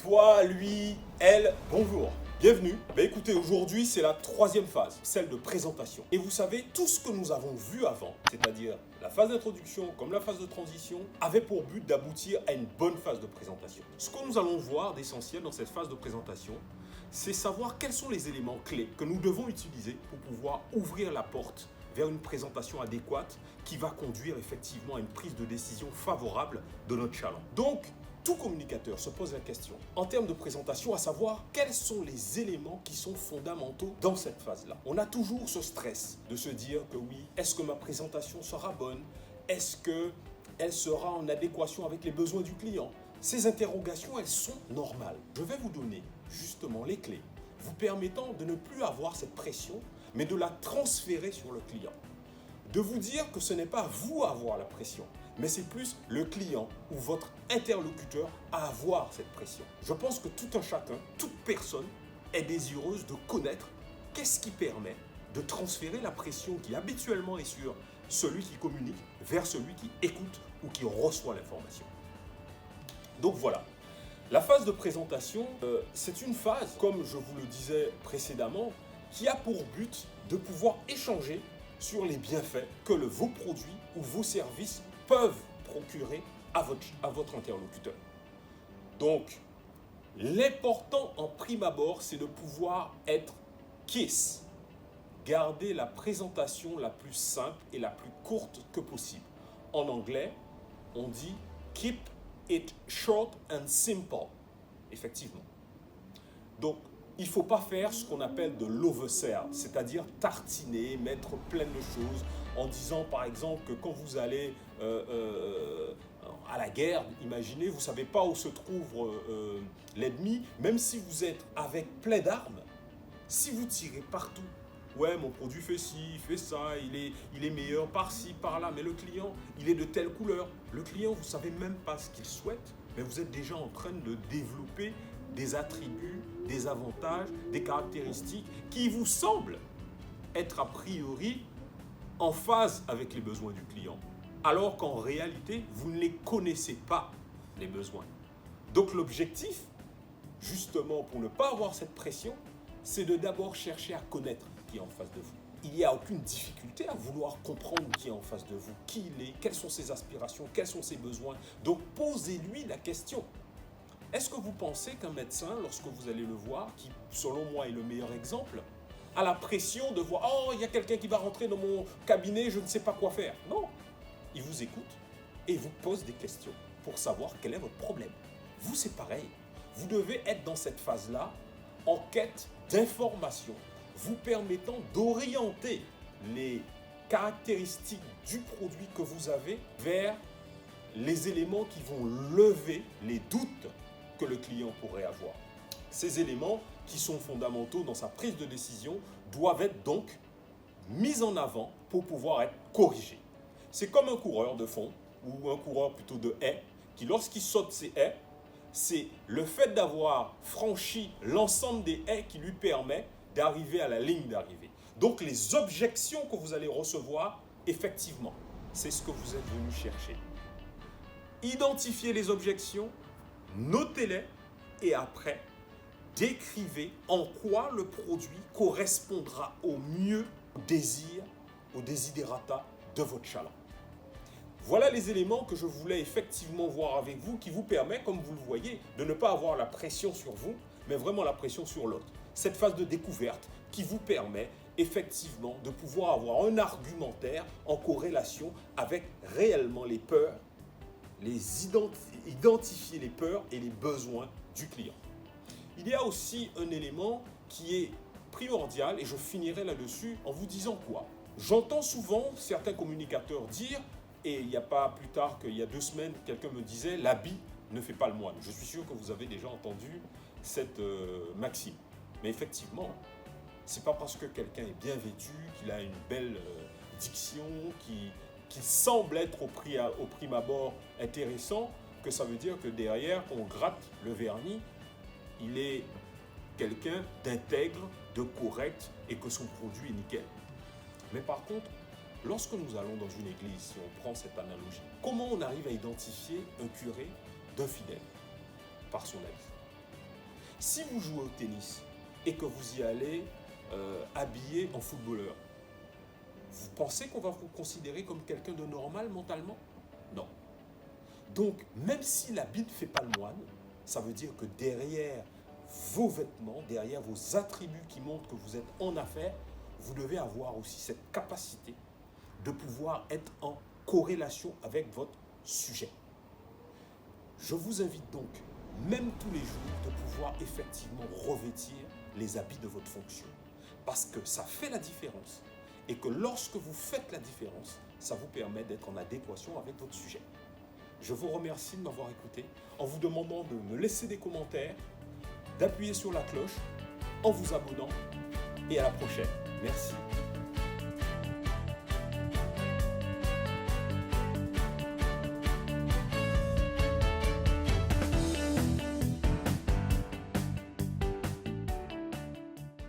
toi, lui, elle, bonjour. Bienvenue. Écoutez, aujourd'hui, c'est la troisième phase, celle de présentation. Et vous savez, tout ce que nous avons vu avant, c'est-à-dire la phase d'introduction comme la phase de transition, avait pour but d'aboutir à une bonne phase de présentation. Ce que nous allons voir d'essentiel dans cette phase de présentation, c'est savoir quels sont les éléments clés que nous devons utiliser pour pouvoir ouvrir la porte vers une présentation adéquate qui va conduire effectivement à une prise de décision favorable de notre chaland. Donc, tout communicateur se pose la question, en termes de présentation, à savoir quels sont les éléments qui sont fondamentaux dans cette phase-là. On a toujours ce stress de se dire que oui, est-ce que ma présentation sera bonne? Est-ce qu'elle sera en adéquation avec les besoins du client? Ces interrogations, elles sont normales. Je vais vous donner justement les clés vous permettant de ne plus avoir cette pression, mais de la transférer sur le client. De vous dire que ce n'est pas vous à avoir la pression, mais c'est plus le client ou votre interlocuteur à avoir cette pression. Je pense que tout un chacun, toute personne est désireuse de connaître qu'est-ce qui permet de transférer la pression qui habituellement est sur celui qui communique vers celui qui écoute ou qui reçoit l'information. Donc voilà, la phase de présentation, c'est une phase, comme je vous le disais précédemment, qui a pour but de pouvoir échanger sur les bienfaits que vos produits ou vos services peuvent procurer à votre interlocuteur. Donc, l'important en prime abord, c'est de pouvoir être KISS. Garder la présentation la plus simple et la plus courte que possible. En anglais, on dit « keep it short and simple ». Effectivement. Donc, il ne faut pas faire ce qu'on appelle de l'oversell, c'est-à-dire tartiner, mettre plein de choses en disant par exemple que quand vous allez à la guerre, imaginez, vous ne savez pas où se trouve l'ennemi, même si vous êtes avec plein d'armes, si vous tirez partout, ouais, mon produit fait ci, fait ça, il est meilleur par-ci, par-là, mais le client, il est de telle couleur. Le client, vous ne savez même pas ce qu'il souhaite, mais vous êtes déjà en train de développer des attributs, des avantages, des caractéristiques qui vous semblent être a priori en phase avec les besoins du client, alors qu'en réalité, vous ne les connaissez pas, les besoins. Donc l'objectif, justement pour ne pas avoir cette pression, c'est de d'abord chercher à connaître qui est en face de vous. Il n'y a aucune difficulté à vouloir comprendre qui est en face de vous, qui il est, quelles sont ses aspirations, quels sont ses besoins. Donc posez-lui la question. Est-ce que vous pensez qu'un médecin, lorsque vous allez le voir, qui selon moi est le meilleur exemple, a la pression de voir « Oh, il y a quelqu'un qui va rentrer dans mon cabinet, je ne sais pas quoi faire ». Non, il vous écoute et vous pose des questions pour savoir quel est votre problème. Vous, c'est pareil. Vous devez être dans cette phase-là en quête d'informations vous permettant d'orienter les caractéristiques du produit que vous avez vers les éléments qui vont lever les doutes que le client pourrait avoir. Ces éléments qui sont fondamentaux dans sa prise de décision doivent être donc mis en avant pour pouvoir être corrigés. C'est comme un coureur de fond ou un coureur plutôt de haies qui lorsqu'il saute ses haies, c'est le fait d'avoir franchi l'ensemble des haies qui lui permet d'arriver à la ligne d'arrivée. Donc les objections que vous allez recevoir, effectivement, c'est ce que vous êtes venu chercher. Identifiez les objections, notez-les et après, décrivez en quoi le produit correspondra au mieux au désir, au desiderata de votre chaland. Voilà les éléments que je voulais effectivement voir avec vous qui vous permet, comme vous le voyez, de ne pas avoir la pression sur vous, mais vraiment la pression sur l'autre. Cette phase de découverte qui vous permet effectivement de pouvoir avoir un argumentaire en corrélation avec réellement les peurs, identifier les peurs et les besoins du client. Il y a aussi un élément qui est primordial et je finirai là-dessus en vous disant quoi. J'entends souvent certains communicateurs dire, et il n'y a pas plus tard qu'il y a 2 semaines, quelqu'un me disait « l'habit ne fait pas le moine ». Je suis sûr que vous avez déjà entendu cette maxime. Mais effectivement, ce n'est pas parce que quelqu'un est bien vêtu, qu'il a une belle diction, qu'il semble être au prime abord intéressant, que ça veut dire que derrière, on gratte le vernis, il est quelqu'un d'intègre, de correct et que son produit est nickel. Mais par contre, lorsque nous allons dans une église, si on prend cette analogie, comment on arrive à identifier un curé d'un fidèle? Par son habit. Si vous jouez au tennis et que vous y allez habillé en footballeur, vous pensez qu'on va vous considérer comme quelqu'un de normal mentalement? Non. Donc, même si l'habit ne fait pas le moine, ça veut dire que derrière vos vêtements, derrière vos attributs qui montrent que vous êtes en affaires, vous devez avoir aussi cette capacité de pouvoir être en corrélation avec votre sujet. Je vous invite donc, même tous les jours, de pouvoir effectivement revêtir les habits de votre fonction. Parce que ça fait la différence. Et que lorsque vous faites la différence, ça vous permet d'être en adéquation avec votre sujet. Je vous remercie de m'avoir écouté en vous demandant de me laisser des commentaires, d'appuyer sur la cloche, en vous abonnant et à la prochaine. Merci.